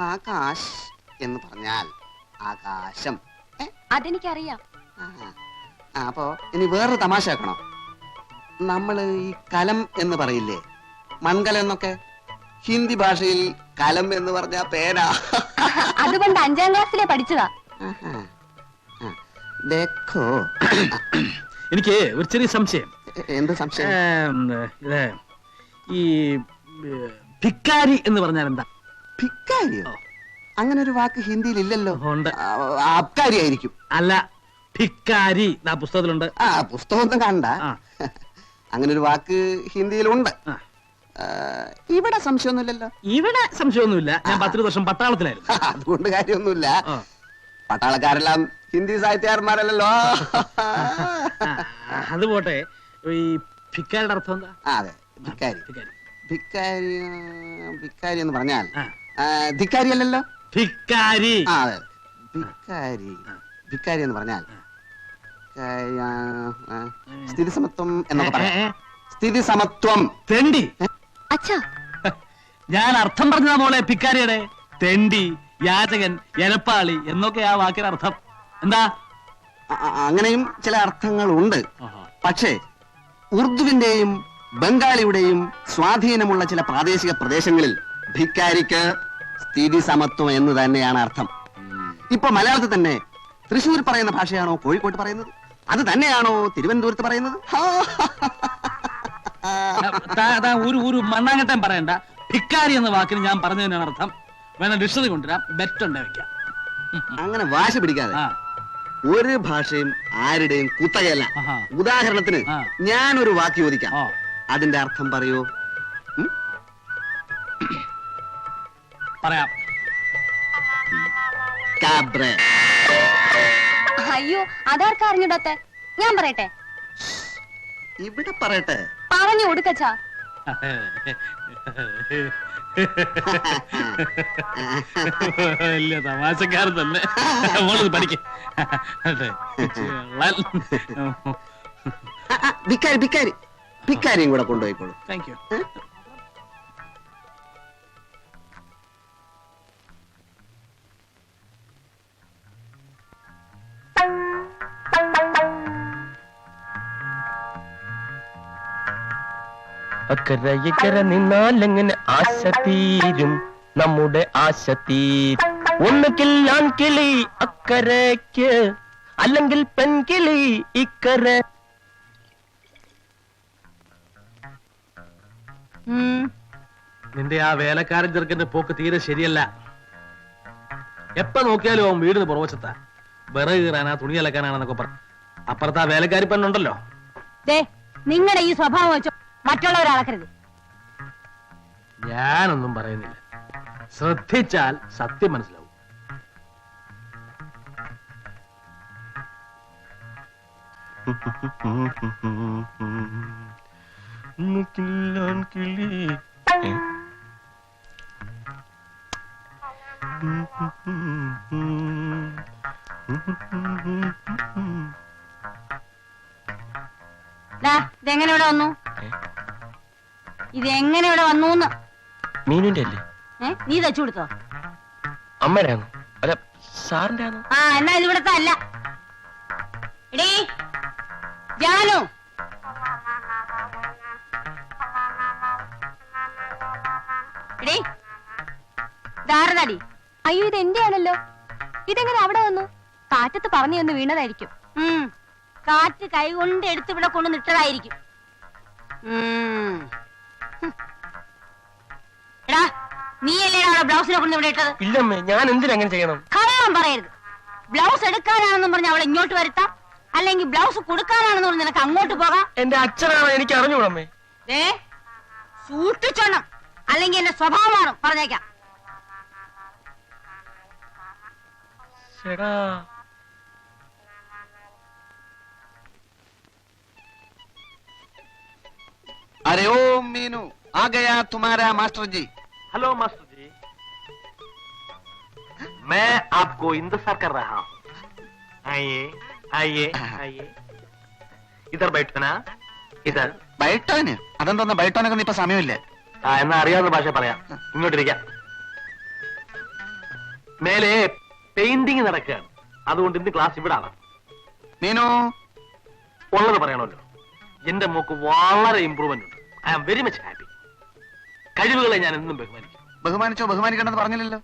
ആകാശ് എന്ന് പറഞ്ഞാൽ ആകാശം. അതെനിക്കറിയാം. അപ്പോ ഇനി വേറൊരു തമാശ ആക്കണോ? നമ്മള് ഈ കലം എന്ന് പറയില്ലേ, മൺകലം എന്നൊക്കെ. ഹിന്ദി ഭാഷയിൽ കലം എന്ന് പറഞ്ഞ പേന. അതുകൊണ്ട് 5ാം ക്ലാസ്സിലെ പഠിച്ചതാ. എനിക്ക് ഒരു ചെറിയ സംശയം. എന്ത് സംശയം? ഈ ഭിക്കാരി എന്ന് പറഞ്ഞാൽ എന്താ? ഭിക്കാരിയോ? അങ്ങനെ ഒരു വാക്ക് ഹിന്ദിയിൽ ഇല്ലല്ലോ. അബ്കാരി ആയിരിക്കും. അല്ല, ഭിക്കാരി പുസ്തകത്തിലുണ്ട്. പുസ്തകമൊന്നും കാണണ്ട. അങ്ങനെ ഒരു വാക്ക് ഹിന്ദിയിലുണ്ട്. ഇവിടെ സംശയമൊന്നുമില്ലല്ലോ. ഇവിടെ സംശയമൊന്നുമില്ല. ഞാൻ 10 വർഷം പട്ടാളത്തിലായിരുന്നു. അതുകൊണ്ട് കാര്യമൊന്നുമില്ല. പട്ടാളക്കാരെല്ലാം ഹിന്ദി സാഹിത്യകാരന്മാരല്ലോ. അത് പോട്ടെ, ഈ ഭിക്കാരിയുടെ അർത്ഥം എന്താ? അതെ, ഭിക്കാരി. ഭിക്കാരി ഭിക്കാരി എന്ന് പറഞ്ഞാൽ ധിക്കാരി അല്ലല്ലോ. ഭിക്കാരി. അതെ, ഭിക്കാരി. ഭിക്കാരി എന്ന് പറഞ്ഞാൽ സ്ഥിതി സമത്വം എന്നൊക്കെ പറയാം. സ്ഥിതി സമത്വം. തെണ്ടി. അച്ഛാ, ഞാൻ അർത്ഥം പറഞ്ഞതാ മോളെ. ഭിക്കാരിയുടെ തെണ്ടി, യാചകൻ, എലപ്പാളി എന്നൊക്കെ ആ വാക്കിന്റെ അർത്ഥം. എന്താ? അങ്ങനെയും ചില അർത്ഥങ്ങളുണ്ട്. പക്ഷേ ഉറുദുവിന്റെയും ബംഗാളിയുടെയും സ്വാധീനമുള്ള ചില പ്രാദേശിക പ്രദേശങ്ങളിൽ ഭിക്കാരിക്ക് സ്ഥിതി സമത്വം എന്ന് തന്നെയാണ് അർത്ഥം. ഇപ്പൊ മലയാളത്തിൽ തന്നെ തൃശ്ശൂർ പറയുന്ന ഭാഷയാണോ കോഴിക്കോട്ട് പറയുന്നത്? അത് തന്നെയാണോ തിരുവനന്തപുരത്ത് പറയുന്നത്? ഒരു മണ്ണാങ്കട്ടം പറയണ്ട. ഭിക്കാരി എന്ന വാക്കിന് ഞാൻ പറഞ്ഞതിനാണ് അർത്ഥം. വേണം ഡിക്ഷണറി കൊണ്ടുവരാം. ബെറ്റുണ്ടേ വെക്കാം. അങ്ങനെ വാശി പിടിക്കാതെ. ഒരു ഭാഷയും ആരുടെയും കുത്തകയല്ല. ഉദാഹരണത്തിന് ഞാനൊരു വാക്ക് ചോദിക്കാം, അതിന്റെ അർത്ഥം പറയൂ. പറയാം. അയ്യോ, അതാർക്കാ അറിഞ്ഞിടത്തെ? ഞാൻ പറയട്ടെ? ഇവിടെ പറയട്ടെ. പറഞ്ഞു കൊടുക്കച്ചാ. വലിയ തമാശക്കാരൻ തന്നെ. പഠിക്ക. ഭിക്കാരി ഭിക്കാരി ഭിക്കാരിയും കൂടെ കൊണ്ടുപോയിക്കോളൂ. Thank you. അക്കരെ ഇക്കരെ നിന്നാലെങ്ങനെ ആശ തീരും, നമ്മുടെ ആശ തീരും. ഒന്നുകിൽ ആൺകിളി അക്കരയ്ക്ക്, അല്ലെങ്കിൽ പെൺകിളി ഇക്കരെ. നിന്റെ ആ വേലക്കാരൻ ചെറുക്കന്റെ പോക്ക് തീരെ ശരിയല്ല. എപ്പ നോക്കിയാലും അവൻ വീടിന് പുറവശത്താ. വിറക് കീറാനാ, തുണി അലക്കാനാണെന്നൊക്കെ പറ. അപ്പുറത്ത് ആ വേലക്കാരി പെണ്ണുണ്ടല്ലോ. നിങ്ങളുടെ ഈ സ്വഭാവം വെച്ചോ മറ്റുള്ളവരളക്കരുത്. ഞാനൊന്നും പറയുന്നില്ല. ശ്രദ്ധിച്ചാൽ സത്യം മനസ്സിലാവും. ഇതെങ്ങനെ ഇവിടെ വന്നു? ഇതെങ്ങനെ ഇവിടെ വന്നു? മീനുന്റെ അല്ലേ? നീ തച്ചു കൊടുത്തോ? അമ്മയുടെ ആണോ? അല്ല, സാറിന്റെ ആണോ? എന്നാ ഇത് ഇവിടത്തെ അല്ല. എടീ ജാനു, എടീ ധാരണടി. അയ്യോ, ഇത് എന്റെ ആണല്ലോ. ഇതെങ്ങനെ അവിടെ വന്നു? കാറ്റത്ത് പറഞ്ഞു ഒന്ന് വീണതായിരിക്കും. കാറ്റ് കൈകൊണ്ട് എടുത്ത് ഇവിടെ കൊണ്ട് നിട്ടതായിരിക്കും. എടാ, നീയല്ലേ അവിടെ ബ്ലൗസിനെ കൊണ്ട് ഇവിടെ ഇട്ടത്? ഇല്ലമ്മേ, ഞാൻ എന്തിനങ്ങനെ ചെയ്യണം? കള്ളം പറയരുത്. ബ്ലൗസ് എടുക്കാനാണെന്നും പറഞ്ഞ് അവളെ ഇങ്ങോട്ട് വരുത്താം, അല്ലെങ്കിൽ ബ്ലൗസ് കൊടുക്കാനാണെന്ന് പറഞ്ഞ് നിനക്ക് അങ്ങോട്ട് പോകാം. എന്റെ അച്ഛനാണോ? എനിക്ക് അറിഞ്ഞൂടമ്മേ. സൂക്ഷിച്ചോണം, അല്ലെങ്കിൽ എന്റെ സ്വഭാവം മാറും. പറഞ്ഞേക്കാം. अरे ओ मीनू, आ गया तुम्हारा मास्टर जी. हेलो मास्टर जी, मैं आपको इंतजार कर रहा हूँ. आइए आइए आइए, इधर बैठना. इधर ബൈട്ടോന്. അതെന്തോന്ന് ബൈട്ടോനൊക്കെ ഇപ്പൊ സമയമില്ലേ? എന്നാ അറിയാവുന്ന ഭാഷ പറയാം. ഇങ്ങോട്ടിരിക്കാം. മേലെ പെയിന്റിങ് നടക്കുകയാണ്. അതുകൊണ്ട് ഇന്ന് ക്ലാസ് ഇവിടാണ്. മീനു, ഉള്ളത് പറയണമല്ലോ, എന്റെ മോക്ക് വളരെ ഇമ്പ്രൂവ്മെന്റ് ഉണ്ട്. I am very much happy. കഴിവുകളെ ഞാൻ എന്നും ബഹുമാനിക്കും. ബഹുമാനിക്കണ്ടെന്ന് പറഞ്ഞില്ലല്ലോ.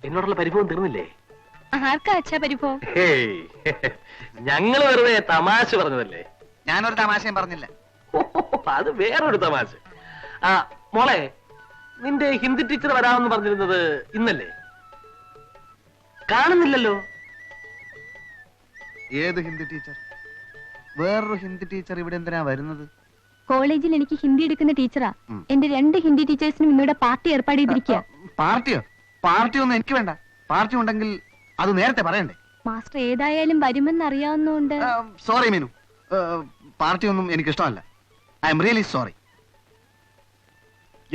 എന്നോടുള്ള പരിഭവം തീർന്നില്ലേ? ആർക്കാ അച്ഛാ പരിഭവം? ഹേയ്, ഞങ്ങള് വെറുതെ തമാശ പറഞ്ഞതല്ലേ. ഞാനൊരു തമാശയും പറഞ്ഞില്ല. അത് വേറൊരു തമാശ. ആ മോളെ, നിന്റെ ഹിന്ദി ടീച്ചർ വരാമെന്ന് പറഞ്ഞിരുന്നത് ഇന്നല്ലേ? കാണുന്നില്ലല്ലോ. ഏത് ഹിന്ദി ടീച്ചർ? വേറൊരു ഹിന്ദി ടീച്ചർ ഇവിടെ എന്തിനാ വരുന്നത്? കോളേജിൽ എനിക്ക് ഹിന്ദി എടുക്കുന്ന ടീച്ചറാ. എന്റെ 2 ഹിന്ദി ടീച്ചേഴ്സിനും ഇന്നിവിടെ പാർട്ടി ഏർപ്പാട് ചെയ്തിരിക്കുക. പാർട്ടിയോ? പാർട്ടി ഒന്നും എനിക്ക് വേണ്ട. പാർട്ടി ഉണ്ടെങ്കിൽ അത് നേരത്തെ പറയണ്ടേ? മാസ്റ്റർ ഏതായാലും വരുമെന്ന് അറിയാവുന്നതുകൊണ്ട്. സോറി മീനു, പാർട്ടി ഒന്നും എനിക്ക് ഇഷ്ടമല്ല. I am really sorry.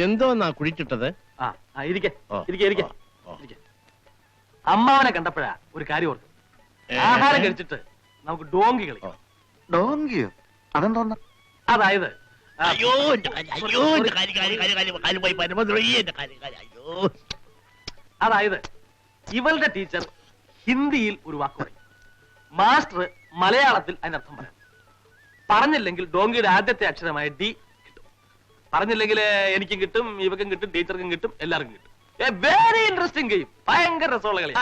എന്തോന്നാ കുഴിച്ചിട്ടത്? അമ്മാവനെ കണ്ടപ്പോഴാ ഒരു കാര്യം ഓർത്തു. ആഹാരം കഴിച്ചിട്ട് നമുക്ക് ഡോങ്കി കളിക്കാം. ഡോങ്കിയോ? അതെന്തോന്നാ? അതായത് അയ്യോ അതായത് ഇവളുടെ ടീച്ചർ ഹിന്ദിയിൽ ഒരു വാക്ക് പറയും, മാസ്റ്റർ മലയാളത്തിൽ അതിനർത്ഥം പറയാം. പറഞ്ഞില്ലെങ്കിൽ ഡോങ്കിയുടെ ആദ്യത്തെ അക്ഷരമായ ഡി കിട്ടും. പറഞ്ഞില്ലെങ്കിൽ എനിക്കും കിട്ടും, ഇവക്കും കിട്ടും, ടീച്ചർക്കും കിട്ടും, എല്ലാവർക്കും കിട്ടും. Very interesting game. ഭയങ്കര രസമുള്ള കളി.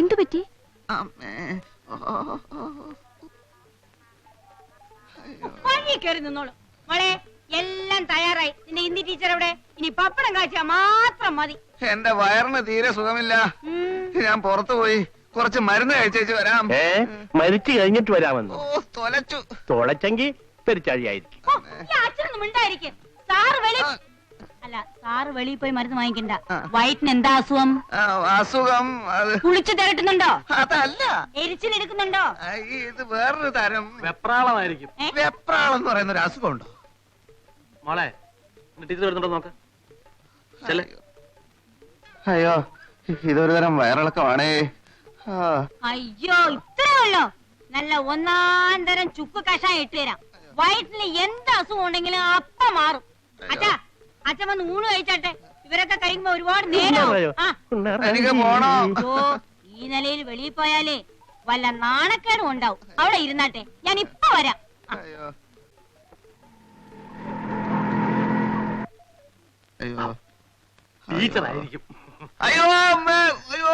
എന്തു പറ്റി? കയറി നിന്നോളൂ മോളെ. എല്ലാം തയ്യാറായി. നിന്റെ ഹിന്ദി ടീച്ചർ എവിടെ? ഇനി പപ്പടം കാഴ്ച മാത്രം മതി. എന്റെ വയറിന് തീരെ സുഖമില്ല. ഞാൻ പുറത്തു പോയി കുറച്ച് മരുന്ന് കഴിച്ചേച്ച് വരാം. മരിച്ചു കഴിഞ്ഞിട്ട് വരാമെന്ന്. തൊലച്ചു. തുളച്ചെങ്കിൽ പെരിച്ചാഴിയായിരിക്കും. അച്ഛനൊന്നും ഉണ്ടായിരിക്കും. സാറ് വെളിയിൽ പോയി മരുന്ന് വാങ്ങിക്കണ്ട. വയറ്റിന് എന്താ അസുഖം? അസുഖം കുളിച്ചു തിരട്ടുന്നുണ്ടോ? അതല്ല, എരിച്ചിലെടുക്കുന്നുണ്ടോ? ഇത് വേറൊരു തരം വെപ്രാളമായിരിക്കും. വെപ്രാളം എന്ന് പറയുന്ന ഒരു അസുഖം ഉണ്ടോ? മോളെ, ടീച്ചർ വരുന്നുണ്ടോ നോക്ക്. അയ്യോ, ഇതൊരു തരം വയറിളക്കമാണേ. അയ്യോ, ഇത്രേ ഉള്ളോ? നല്ല 1-ാം തരം ചുക്ക് കഷായം ഇട്ട് തരാം. വയറ്റിന് എന്ത് അസുഖം ഉണ്ടെങ്കിലും അപ്പം മാറും. അച്ഛാ, അച്ഛൻ വന്ന് ഊണ് കഴിച്ചാട്ടെ. ഇവരൊക്കെ കഴിയുമ്പോ ഒരുപാട് നേരം. എനിക്ക് പോണോ? ഈ നിലയിൽ വെളിയിൽ പോയാലേ വല്ല നാണക്കേടും ഉണ്ടാവും. അവിടെ ഇരുന്നാട്ടെ, ഞാൻ ഇപ്പൊ വരാം. അയ്യോ അയ്യോ ടീച്ചർ ആയിരിക്കും. അയ്യോ അമ്മേ, അയ്യോ.